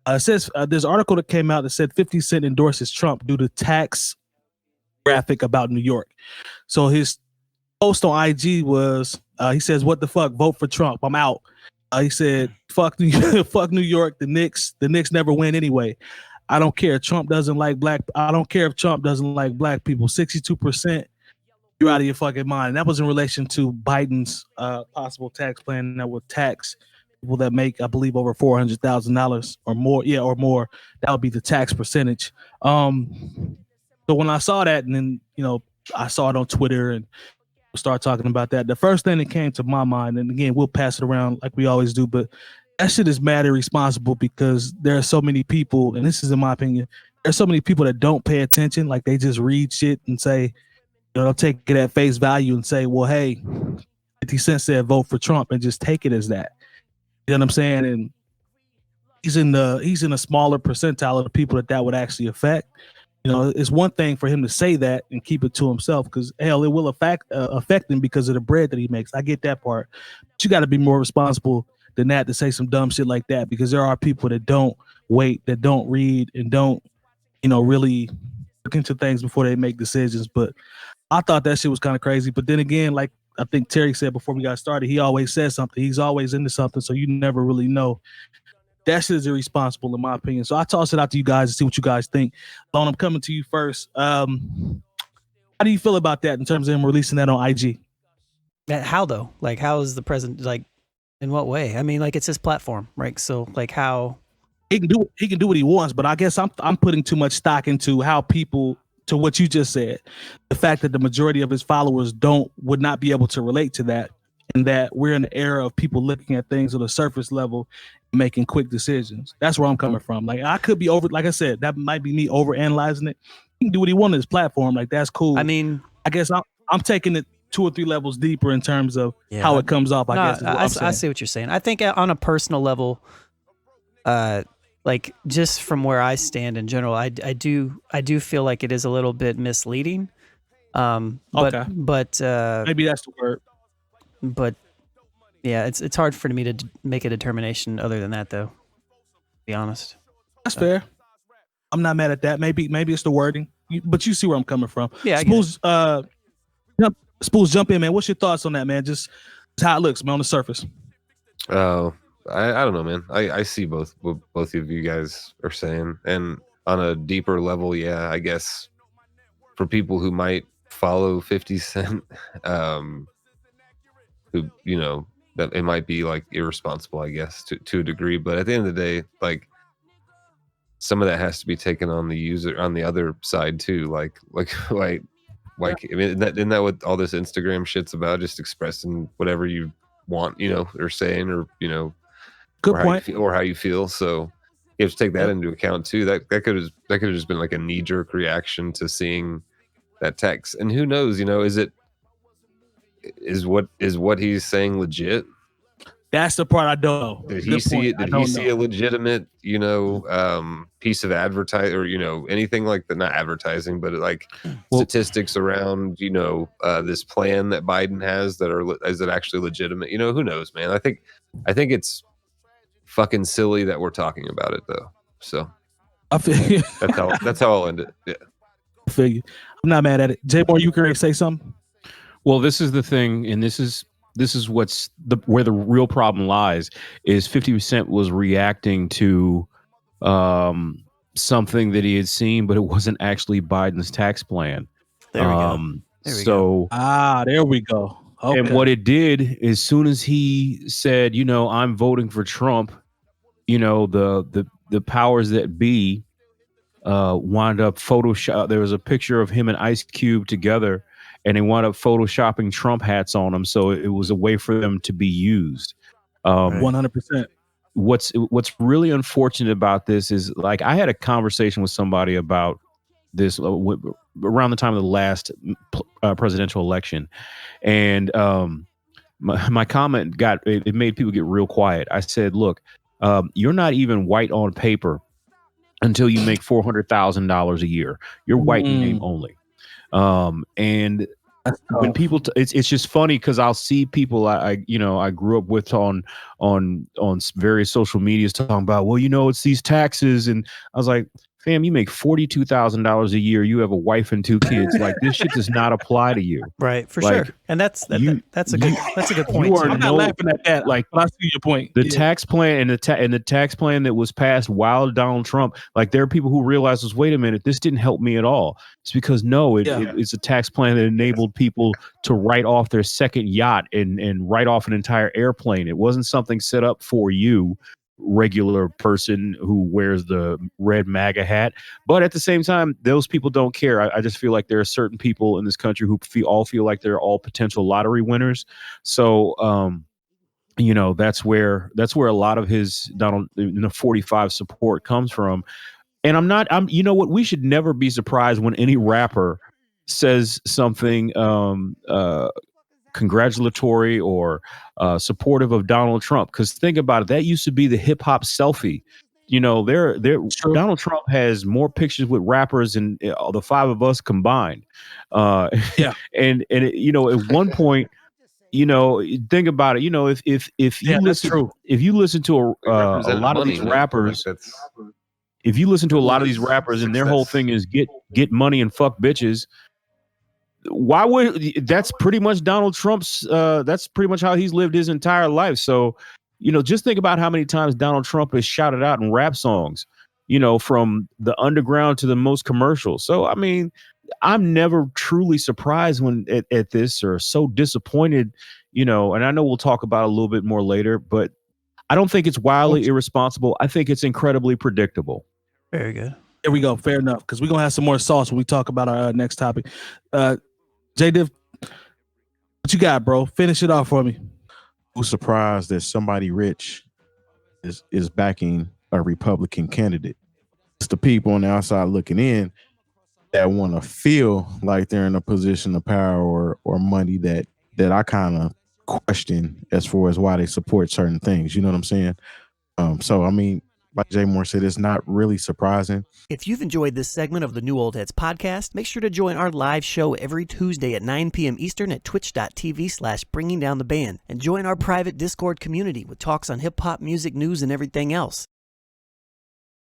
It says there's an article that came out that said 50 Cent endorses Trump due to tax graphic about New York. So his post on IG was, he says, "What the fuck? Vote for Trump. I'm out." He said, "Fuck New York, fuck New York. The Knicks never win anyway. I don't care. Trump doesn't like black. I don't care if Trump doesn't like black people. 62%. You're out of your fucking mind." And that was in relation to Biden's possible tax plan that would tax people that make, I believe, over $400,000 or more. Yeah, or more. That would be the tax percentage. So when I saw that, and then I saw it on Twitter and start talking about that, the first thing that came to my mind, and again, we'll pass it around like we always do, but that shit is mad irresponsible because there are so many people, and this is in my opinion, there's so many people that don't pay attention. Like they just read shit and say, they'll take it at face value and say, well, hey, 50 Cent said vote for Trump, and just take it as that. You know what I'm saying? And he's in a smaller percentile of the people that would actually affect. It's one thing for him to say that and keep it to himself, because hell, it will affect him because of the bread that he makes. I get that part, but you got to be more responsible than that to say some dumb shit like that, because there are people that don't wait, that don't read, and don't really look into things before they make decisions. But I thought that shit was kind of crazy. But then again, like I think Terry said before we got started, he always says something. He's always into something, so you never really know. That shit is irresponsible in my opinion. So I toss it out to you guys and see what you guys think. Lone, I'm coming to you first. How do you feel about that in terms of him releasing that on IG? How though? Like, how is the president, like, in what way? I mean, like, it's his platform, right? So like, how he can do what he wants, but I guess I'm putting too much stock into how people, to what you just said, the fact that the majority of his followers would not be able to relate to that, and that we're in the era of people looking at things on a surface level, making quick decisions. That's where I'm coming from. Like, I could be like I said, that might be me over analyzing it. He can do what he wants on his platform. Like, that's cool. I mean, I guess I'm taking it 2 or 3 levels deeper in terms of how it comes off. I see what you're saying. I think on a personal level, like just from where I stand in general, I do feel like it is a little bit misleading. But maybe that's the word. But yeah, it's hard for me to make a determination other than that, though. To be honest. That's fair. I'm not mad at that. Maybe it's the wording, but you see where I'm coming from. Yeah, Spoolz, Spoolz, jump in, man. What's your thoughts on that, man? Just how it looks, man, on the surface. Oh, I don't know, man. I see both of you guys are saying, and on a deeper level, yeah, I guess for people who might follow 50 Cent, who that it might be like irresponsible, I guess, to a degree. But at the end of the day, like, some of that has to be taken on the user, on the other side too. Like I mean, isn't that what all this Instagram shit's about? Just expressing whatever you want, or saying, or good point, or how you feel. So you have to take that into account too. That could have just been like a knee jerk reaction to seeing that text. And who knows? Is what he's saying legit? That's the part I don't know. Did he see it? Did he see a legitimate, piece of advertising, or anything like that? Not advertising, but like statistics around, this plan that Biden has is it actually legitimate? Who knows, man? I think it's fucking silly that we're talking about it though. So I feel that's how I'll end it. Yeah, I feel you. I'm not mad at it. Jay Moore, you can say something. Well, this is the thing, and this is what's where the real problem lies. Is 50% was reacting to something that he had seen, but it wasn't actually Biden's tax plan. There we go. There we go. Okay. And what it did, as soon as he said, I'm voting for Trump, the powers that be wound up Photoshop. There was a picture of him and Ice Cube together, and they wound up photoshopping Trump hats on them. So it was a way for them to be used. 100%. What's really unfortunate about this is, like, I had a conversation with somebody about this around the time of the last presidential election. And my comment it made people get real quiet. I said, look, you're not even white on paper until you make $400,000 a year. You're white in name only. And when people it's just funny because I'll see people I grew up with on various social medias talking about, well, it's these taxes, and I was like, fam, you make $42,000 a year, you have a wife and 2 kids, like this shit does not apply to you, right? For like, sure, and that's a good point. You are I'm not laughing at that, like, but I see your point. The tax plan and the tax plan that was passed while Donald Trump, like there are people who realize, wait a minute, this didn't help me at all. It's because it's a tax plan that enabled people to write off their second yacht and write off an entire airplane. It wasn't something set up for you, regular person who wears the red MAGA hat. But at the same time, those people don't care. I just feel like there are certain people in this country who feel like they're all potential lottery winners. So that's where a lot of his Donald 45 support comes from. And we should never be surprised when any rapper says something congratulatory or supportive of Donald Trump, because think about it, that used to be the hip hop selfie. Donald Trump has more pictures with rappers than the 5 of us combined. And at one point, think about it. If you listen to a lot of these rappers, if you listen to a lot of these rappers and their whole thing is get money and fuck bitches, why would that's pretty much Donald Trump's that's pretty much how he's lived his entire life. So just think about how many times Donald Trump has shouted out in rap songs, from the underground to the most commercial. So I mean, I'm never truly surprised when at this, or so disappointed, and I know we'll talk about it a little bit more later, but I don't think it's wildly irresponsible. I think it's incredibly predictable. Very good. There we go. Fair enough. Because we're gonna have some more sauce when we talk about our next topic. Jay Diff, what you got, bro? Finish it off for me. Who's surprised that somebody rich is backing a Republican candidate? It's the people on the outside looking in that want to feel like they're in a position of power or money that I kind of question as far as why they support certain things. You know what I'm saying? So I mean, like Jay Moore said, it's not really surprising. If you've enjoyed this segment of the New Old Heads podcast, make sure to join our live show every Tuesday at 9 p.m. Eastern at twitch.tv/bringingdowntheband, and join our private Discord community with talks on hip-hop, music, news, and everything else.